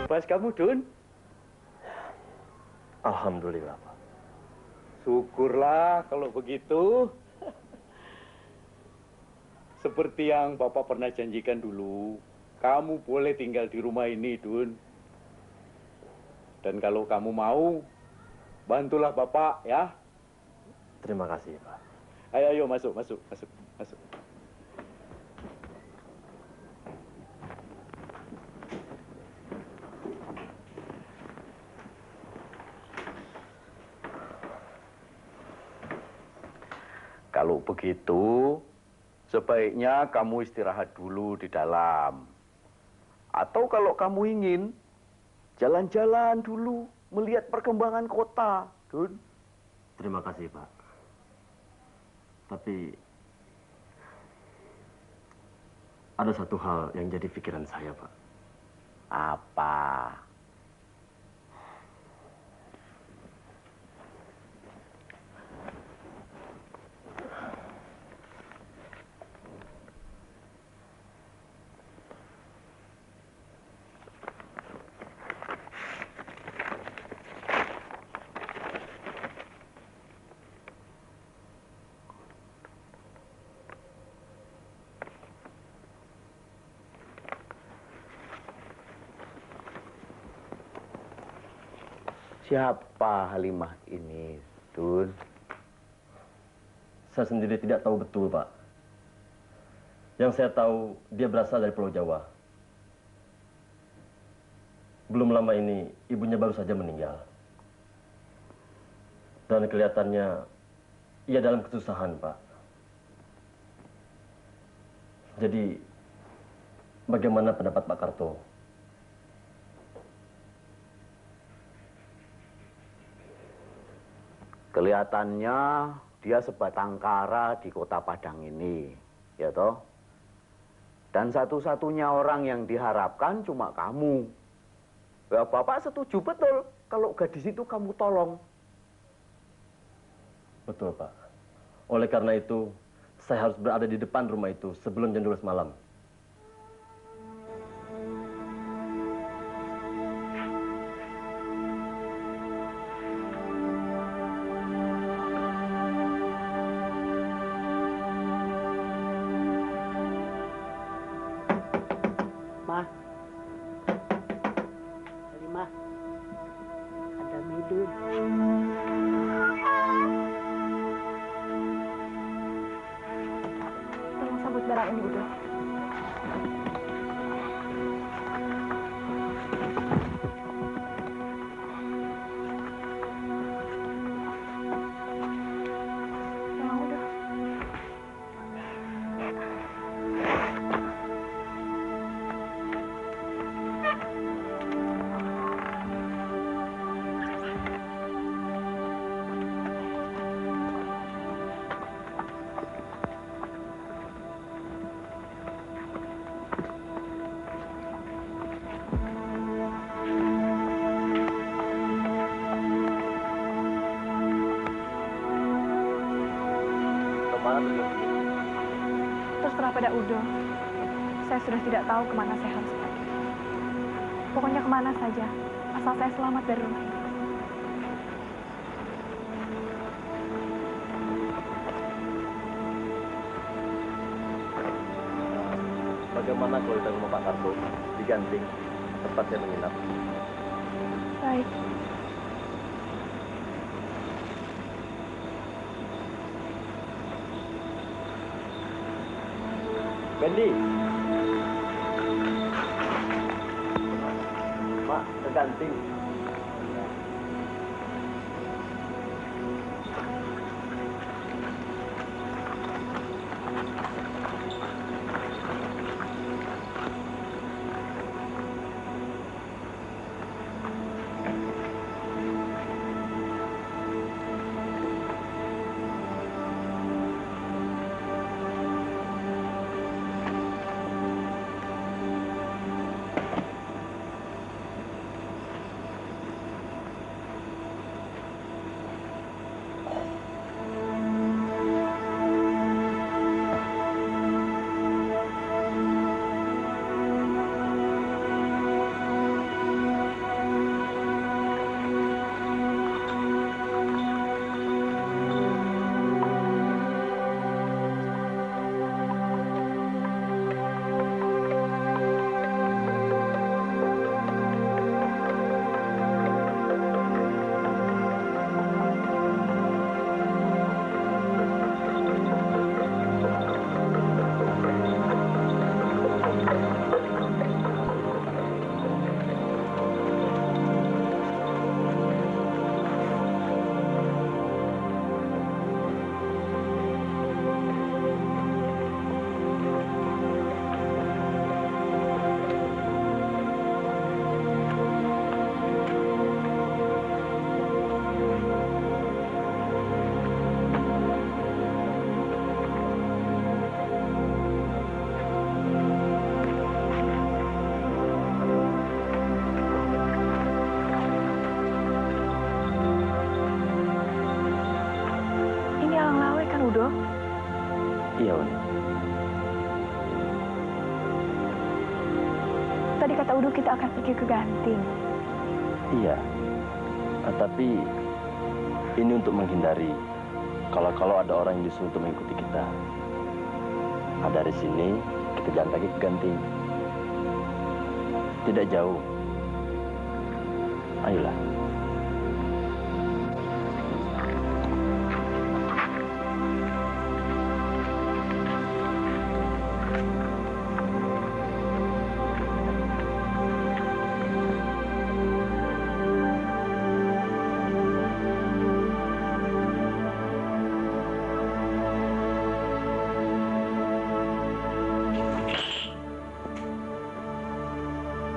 bebas kamu, Dun. Alhamdulillah, Pak. Syukurlah kalau begitu. Seperti yang Bapak pernah janjikan dulu, kamu boleh tinggal di rumah ini, Dun. Dan kalau kamu mau, bantulah Bapak, ya. Terima kasih, Pak. Ayo, ayo, masuk, masuk, masuk, masuk. Kalau begitu, sebaiknya kamu istirahat dulu di dalam. Atau kalau kamu ingin, jalan-jalan dulu, melihat perkembangan kota, Dun. Terima kasih, Pak. Tapi ada satu hal yang jadi pikiran saya, Pak. Apa? Siapa Halimah ini, Dun? Saya sendiri tidak tahu betul, Pak. Yang saya tahu, dia berasal dari Pulau Jawa. Belum lama ini, ibunya baru saja meninggal. Dan kelihatannya, ia dalam kesusahan, Pak. Jadi, bagaimana pendapat Pak Karto? Kelihatannya dia sebatang kara di kota Padang ini, ya toh? Dan satu-satunya orang yang diharapkan cuma kamu. Ya, Bapak setuju betul kalau gadis itu kamu tolong. Betul, Pak. Oleh karena itu, saya harus berada di depan rumah itu sebelum jam 12 malam. Ma, Halimah, ada Midun. Tolong sambut barang ini, Udo. Tolong, Udo. Terserah pada Udo. Saya sudah tidak tahu kemana saya harus pergi. Pokoknya kemana saja, asal saya selamat dari rumah ini. Bagaimana kalau kita ke rumah Pak Karto, di Ganting, tempat saya menginap? Baik. Bendi. Mak, ke Ganting. Roni? Tadi kata Udo kita akan pergi ke Ganting. Iya, tapi ini untuk menghindari kalau ada orang yang disuruh untuk mengikuti kita. Nah, dari sini kita jalan kaki ke Ganting. Tidak jauh. Ayolah.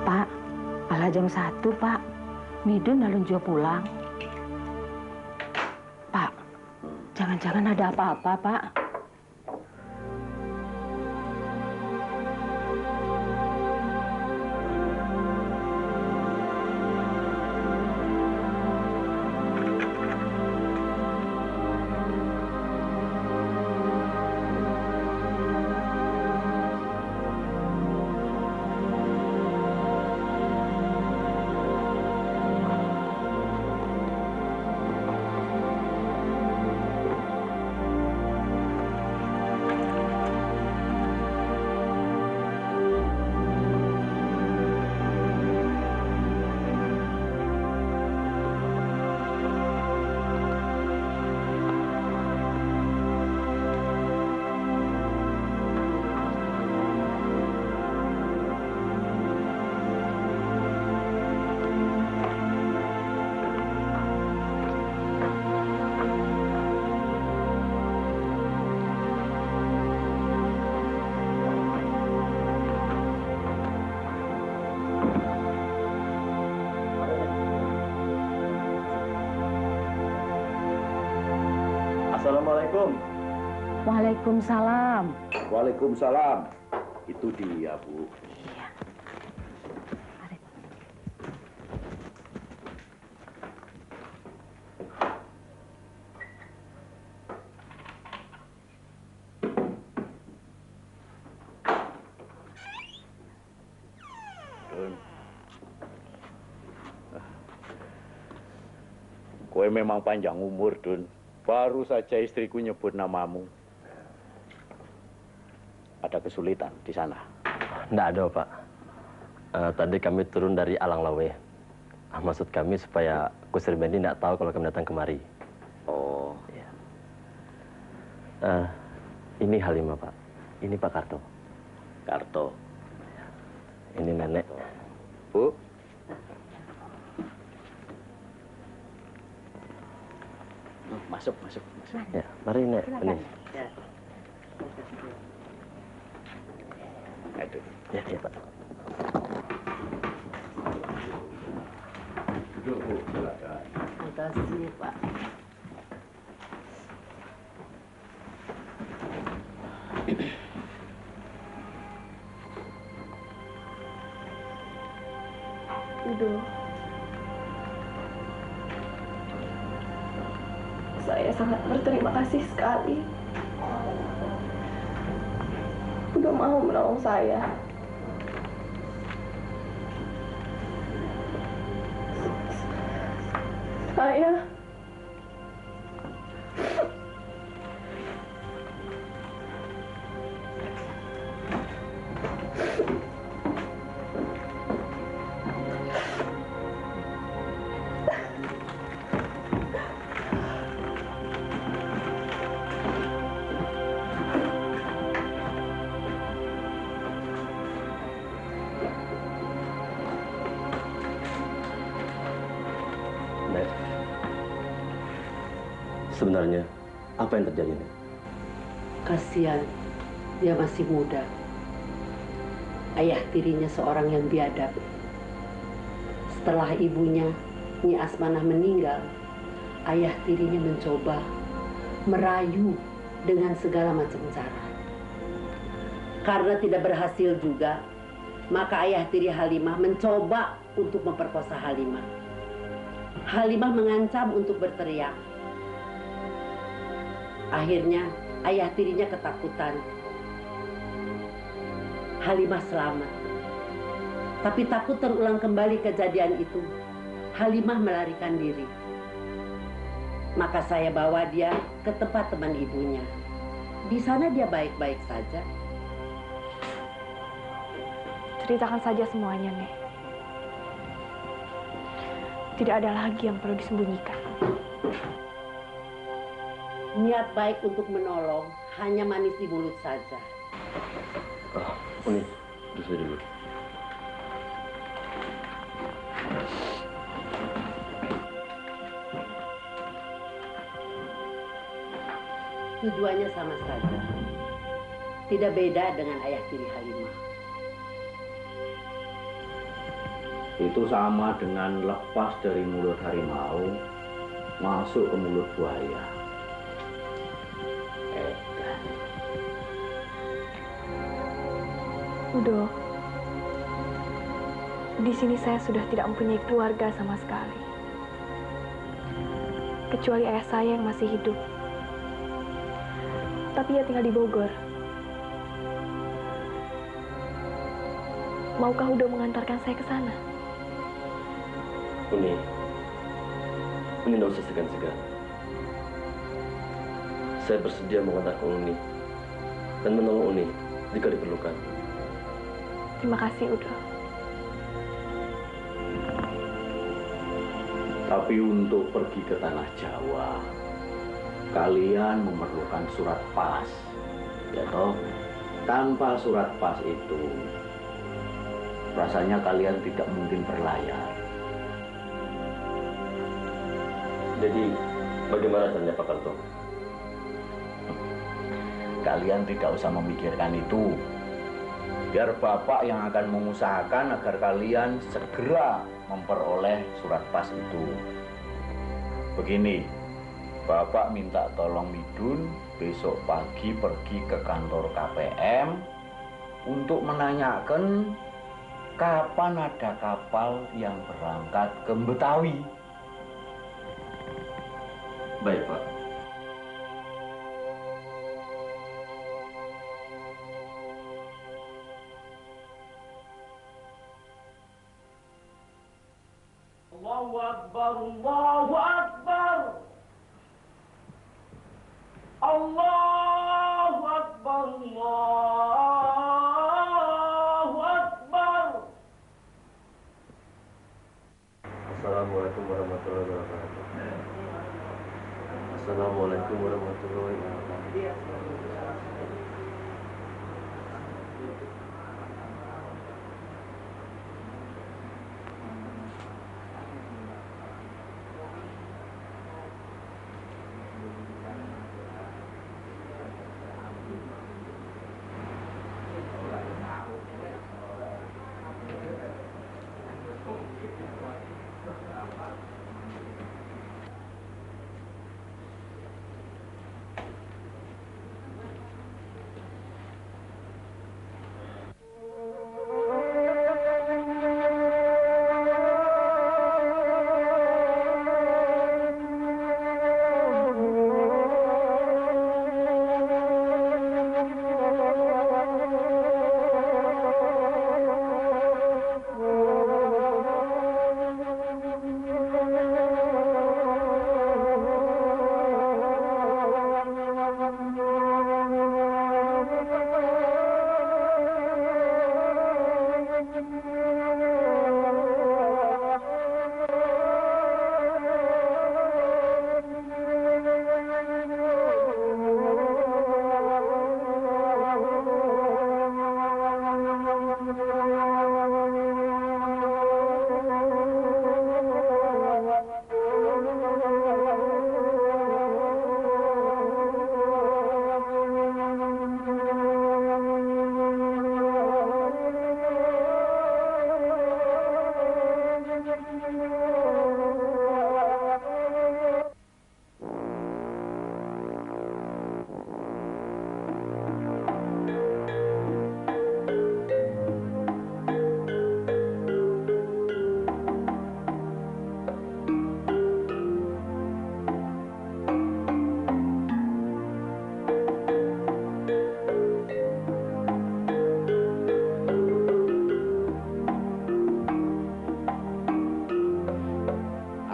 Pak, malah jam 1, Pak. Midun alun jua pulang. Pak, jangan-jangan ada apa-apa, Pak. Assalamualaikum. Waalaikumsalam. Waalaikumsalam. Itu dia, Bu. Iya. Mari. Dun. Kowe memang panjang umur, Dun. Baru saja istriku nyebut namamu. Ada kesulitan di sana? Nggak ada, Pak. Tadi kami turun dari Alang Lawe. Maksud kami supaya Kusir Bendi nggak tahu kalau kami datang kemari. Oh. Ya. Ini Halimah, Pak. Ini Pak Karto. Karto. Ini Nenek. Bu. Masuk. Ya, mari Nek. Ini. Aduh. Ya, Pak. Duduk, Bu. Silakan. Terima kasih, Pak. Udo. Saya sangat berterima kasih sekali. Udah mau menolong saya. Saya Nek, sebenarnya apa yang terjadi, Nek? Kasihan, dia masih muda. Ayah tirinya seorang yang biadab. Setelah ibunya, Nyi Asmanah meninggal, ayah tirinya mencoba merayu dengan segala macam cara. Karena tidak berhasil juga, maka ayah tiri Halimah mencoba untuk memperkosa Halimah. Halimah mengancam untuk berteriak. Akhirnya ayah tirinya ketakutan. Halimah selamat. Tapi takut terulang kembali kejadian itu, Halimah melarikan diri. Maka saya bawa dia ke tempat teman ibunya. Di sana dia baik-baik saja. Ceritakan saja semuanya, Nek. Tidak ada lagi yang perlu disembunyikan. Niat baik untuk menolong hanya manis di mulut saja. Uni, duduk saja dulu. Tujuannya sama saja. Tidak beda dengan ayah tiri Halimah. Itu sama dengan lepas dari mulut harimau, masuk ke mulut buaya. Edan. Udo, di sini saya sudah tidak mempunyai keluarga sama sekali. Kecuali ayah saya yang masih hidup. Tapi ia tinggal di Bogor. Maukah Udo mengantarkan saya ke sana? Uni tidak usah segan-segan. Saya bersedia mengantarkan Uni dan menolong Uni jika diperlukan. Terima kasih, Udo. Tapi untuk pergi ke tanah Jawa, kalian memerlukan surat pas, ya toh? Tanpa surat pas itu, rasanya kalian tidak mungkin berlayar. Jadi, bagaimana caranya Pak Karto? Kalian tidak usah memikirkan itu. Biar Bapak yang akan mengusahakan agar kalian segera memperoleh surat pas itu. Begini, Bapak minta tolong Midun besok pagi pergi ke kantor KPM untuk menanyakan kapan ada kapal yang berangkat ke Betawi. Baik, Pak. Allahu Akbar, Allahu Akbar. Allahu Akbar, Allahu Akbar. Assalamualaikum warahmatullahi wabarakatuh. Assalamualaikum warahmatullahi wabarakatuh.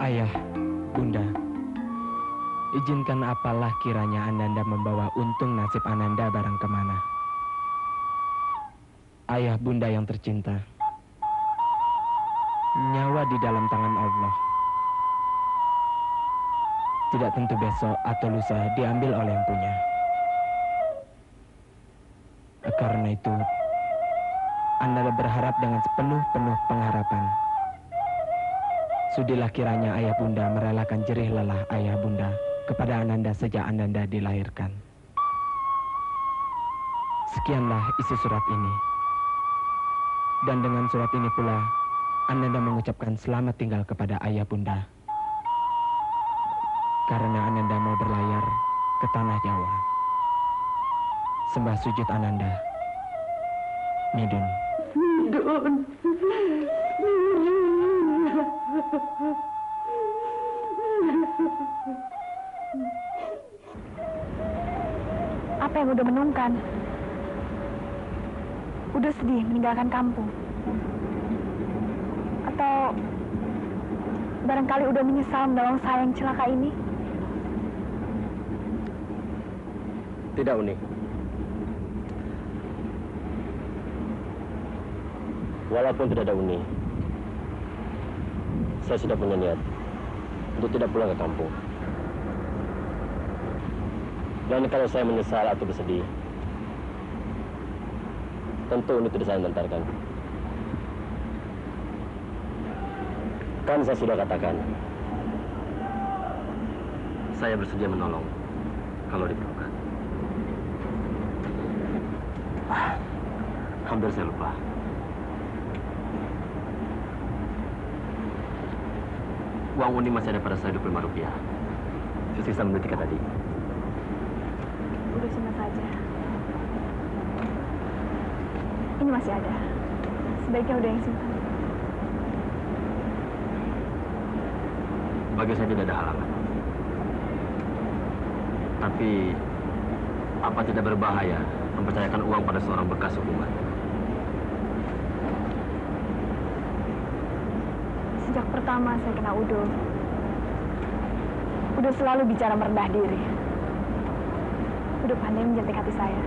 Ayah, Bunda, izinkan apalah kiranya Ananda membawa untung nasib Ananda barang kemana. Ayah, Bunda yang tercinta, nyawa di dalam tangan Allah. Tidak tentu besok atau lusa diambil oleh yang punya. Karena itu, Ananda berharap dengan sepenuh-penuh pengharapan. Sudilah kiranya Ayah Bunda merelakan jerih lelah Ayah Bunda kepada Ananda sejak Ananda dilahirkan. Sekianlah isi surat ini. Dan dengan surat ini pula, Ananda mengucapkan selamat tinggal kepada Ayah Bunda. Karena Ananda mau berlayar ke tanah Jawa. Sembah sujud Ananda. Midun. Midun. Apa yang udah menungkan? Udah sedih meninggalkan kampung? Atau barangkali udah menyesal menolong saya yang celaka ini? Tidak, Uni. Walaupun tidak ada Uni, saya sudah punya niat untuk tidak pulang ke kampung. Dan kalau saya menyesal atau bersedih, tentu Uni tidak saya mengantarkan. Kan saya sudah katakan, saya bersedia menolong kalau diperlukan. Hampir saya lupa. Uang Uni masih ada pada saya 25 rupiah. Sisa membeli tiket tadi. Udah simpan saja. Ini masih ada. Sebaiknya udah yang simpan. Bagi saya tidak ada halangan. Tapi, apa tidak berbahaya mempercayakan uang pada seorang bekas hukuman? Sejak pertama saya kenal Udo, Udo selalu bicara merendah diri. Udo pandai menjentik hati saya.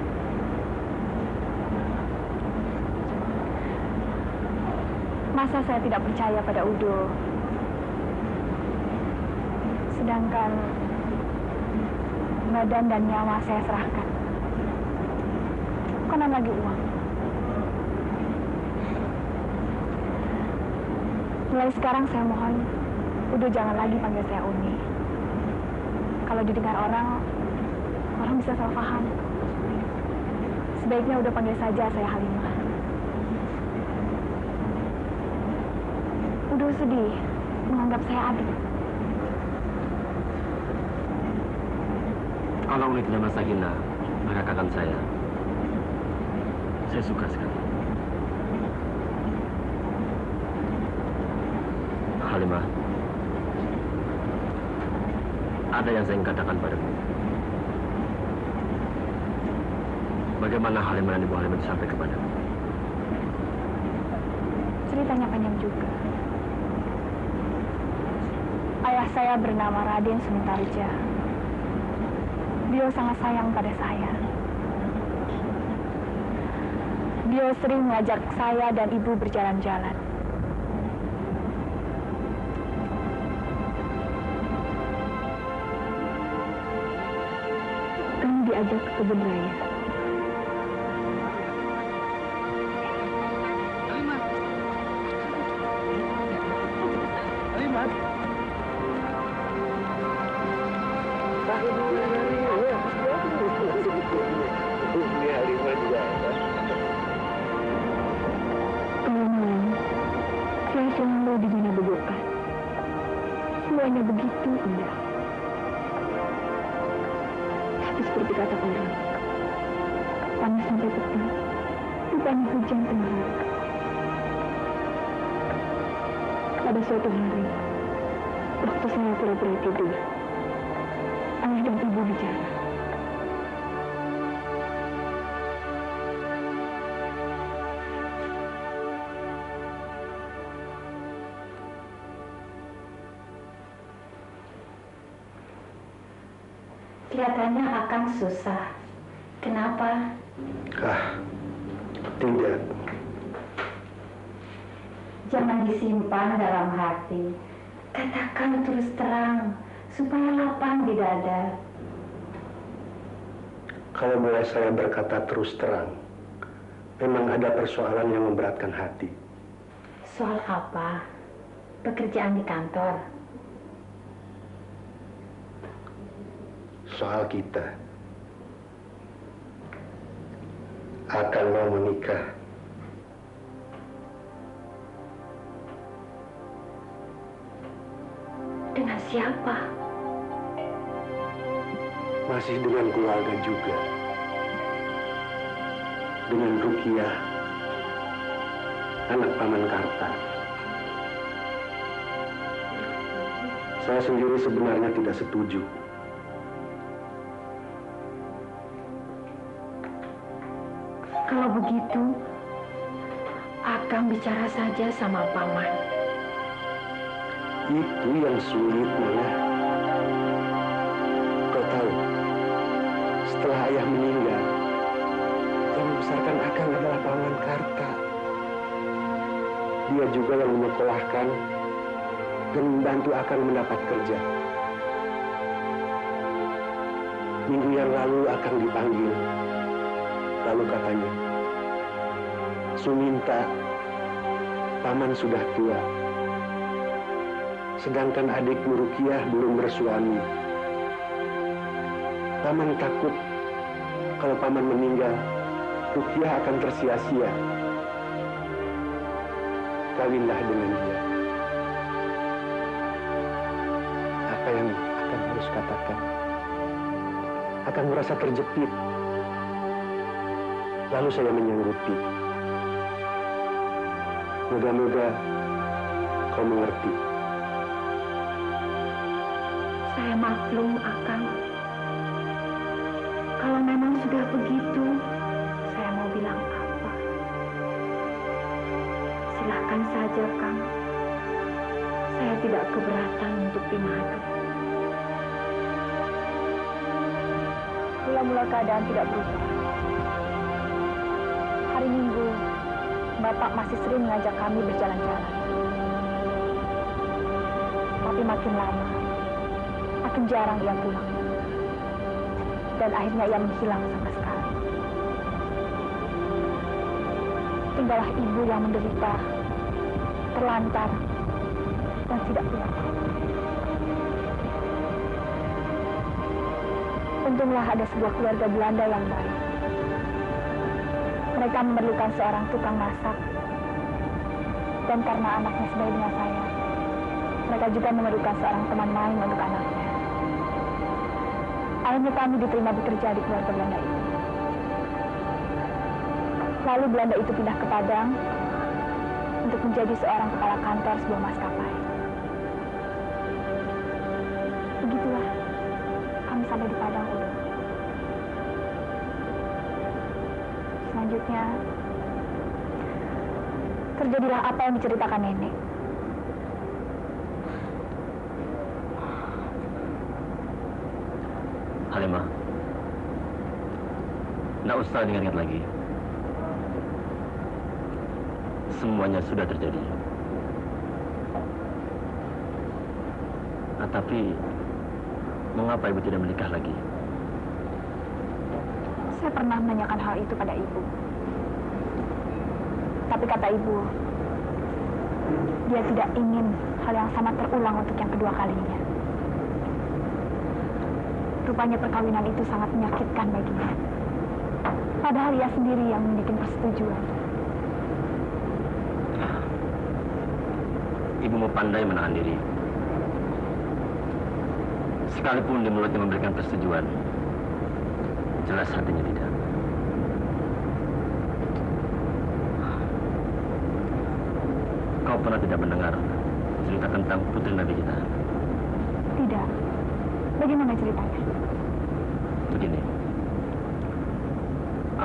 Masa saya tidak percaya pada Udo? Sedangkan badan dan nyawa saya serahkan. Konon lagi uang. Mulai sekarang saya mohon, Udo jangan lagi panggil saya Uni. Kalau didengar orang bisa salah paham. Sebaiknya Udo panggil saja saya Halimah. Udo sedih menganggap saya adik. Kalau Uni tidak merasa hina mengatakan saya suka sekali. Halimah, ada yang saya ingin katakan padamu. Bagaimana Halimah dan Ibu Halimah itu sampai kepadamu? Ceritanya panjang juga. Ayah saya bernama Raden Sumintarja. Beliau sangat sayang pada saya. Beliau sering mengajak saya dan ibu berjalan-jalan. Kami diajak ke kebun raya. Saya selalu dibina-begokan. Semuanya begitu indah. Tapi seperti kata orang, panas sampai petang, rupanya hujan tengah hari. Pada suatu hari, waktu saya pura-pura tidur, ayah dan ibu bicara. Kelihatannya Akang susah. Kenapa? Tidak. Jangan disimpan dalam hati. Katakan terus terang, supaya lapang di dada. Kalau mulai saya berkata terus terang, memang ada persoalan yang memberatkan hati. Soal apa? Pekerjaan di kantor? Soal kita. Akan mau menikah. Dengan siapa? Masih dengan keluarga juga. Dengan Rukiah, anak Paman Karta. Saya sendiri sebenarnya tidak setuju. Kalau begitu, Akang bicara saja sama Paman. Itu yang sulit, Nona. Kau tahu, setelah ayah meninggal, yang membesarkan Akang adalah Paman Karta. Dia juga yang menyekolahkan dan membantu Akang mendapat kerja. Minggu yang lalu Akang dipanggil. Lalu katanya, Suminta, Paman sudah tua. Sedangkan adik Rukiah belum bersuami. Paman takut kalau Paman meninggal, Rukiah akan tersia-sia. Kawinlah dengan dia. Apa yang akan harus katakan? Akan merasa terjepit. Lalu saya menyanggupi. Moga-moga kau mengerti. Saya maklum, Akang. Kalau memang sudah begitu, saya mau bilang apa? Silakan saja, Kang. Saya tidak keberatan untuk dimadu. Mula-mula keadaan tidak berubah. Hari Minggu, Bapak masih sering mengajak kami berjalan-jalan. Tapi makin lama, makin jarang ia pulang. Dan akhirnya ia menghilang sama sekali. Tinggallah ibu yang menderita, terlantar, dan tidak punya apa. Untunglah ada sebuah keluarga Belanda yang baik. Mereka memerlukan seorang tukang masak. Dan karena anaknya sebaik dengan saya, mereka juga memerlukan seorang teman main untuk anaknya. Akhirnya kami diterima bekerja di keluarga Belanda itu. Lalu Belanda itu pindah ke Padang untuk menjadi seorang kepala kantor sebuah maskapai. Begitulah kami sampai di Padang, Udo. Selanjutnya, terjadilah apa yang diceritakan nenek. Halimah, nggak usah diingat lagi. Semuanya sudah terjadi. Tapi, mengapa ibu tidak menikah lagi? Saya pernah menanyakan hal itu pada ibu. Tapi kata ibu, dia tidak ingin hal yang sama terulang untuk yang kedua kalinya. Rupanya perkawinan itu sangat menyakitkan baginya. Padahal ia sendiri yang membuat persetujuan. Ibumu pandai menahan diri. Sekalipun di mulutnya memberikan persetujuan, jelas hatinya tidak. Kau pernah tidak mendengar cerita tentang putri Nabi kita? Tidak. Bagaimana ceritanya? Begini.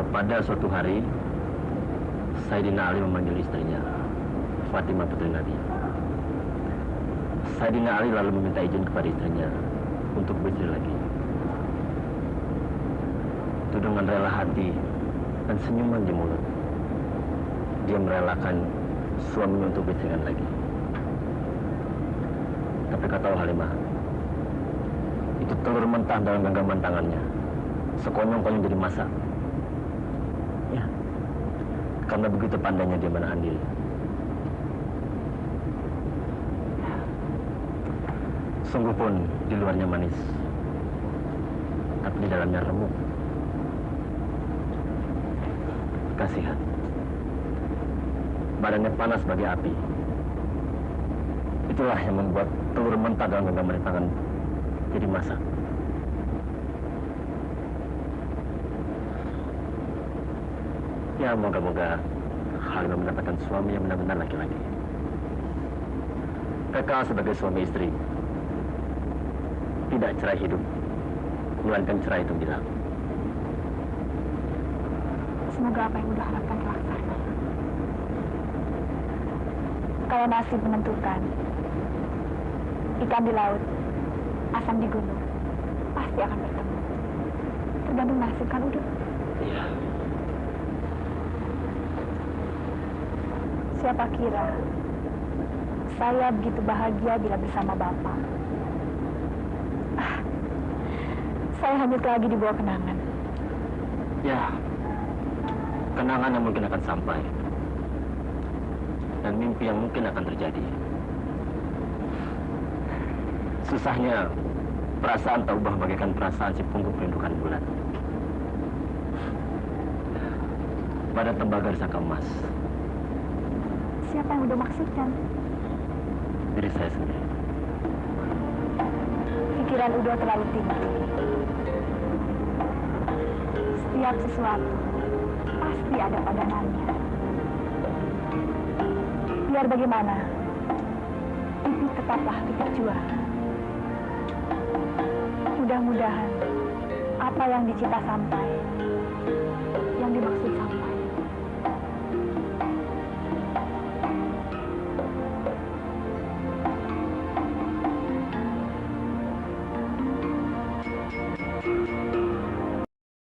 Pada suatu hari, Sayyidina Ali memanggil istrinya, Fatimah putri Nabi. Sayyidina Ali lalu meminta izin kepada istrinya untuk beristri lagi. itu dengan rela hati dan senyuman di mulut, dia merelakan suaminya untuk bersengan lagi. Tapi kau tahu Halimah, itu telur mentah dalam genggaman tangannya, sekonyong-konyong jadi masak. Ya, karena begitu pandainya dia menahan diri. Sungguh pun di luarnya manis, tapi di dalamnya remuk. Kasihan. Badannya panas sebagai api. Itulah yang membuat telur mentah dalam genggaman tangan jadi masak. Ya, moga-moga Halimah mendapatkan suami yang benar-benar laki-laki. Kekal sebagai suami istri. Tidak cerai hidup, melainkan cerai itu bilang. Semoga apa yang udah harapkan terlaksana. Kalau nasib menentukan, ikan di laut, asam di gunung, pasti akan bertemu. Tergantung nasib kan, Udo? Iya. Siapa kira saya begitu bahagia bila bersama Bapak. Saya hanyut lagi di bawah kenangan. Ya, kenangan yang mungkin akan sampai. Dan mimpi yang mungkin akan terjadi. Susahnya, perasaan tak ubah bagaikan perasaan si pungguk merindukan bulan. Pada tembaga saka emas. Siapa yang udah maksudkan? Diri saya sendiri. Pikiran Udo terlalu tinggi. Setiap sesuatu pasti ada padanannya. Biar bagaimana, Ibu tetaplah berjuang. Mudah-mudahan apa yang dicita sampai, yang dimaksud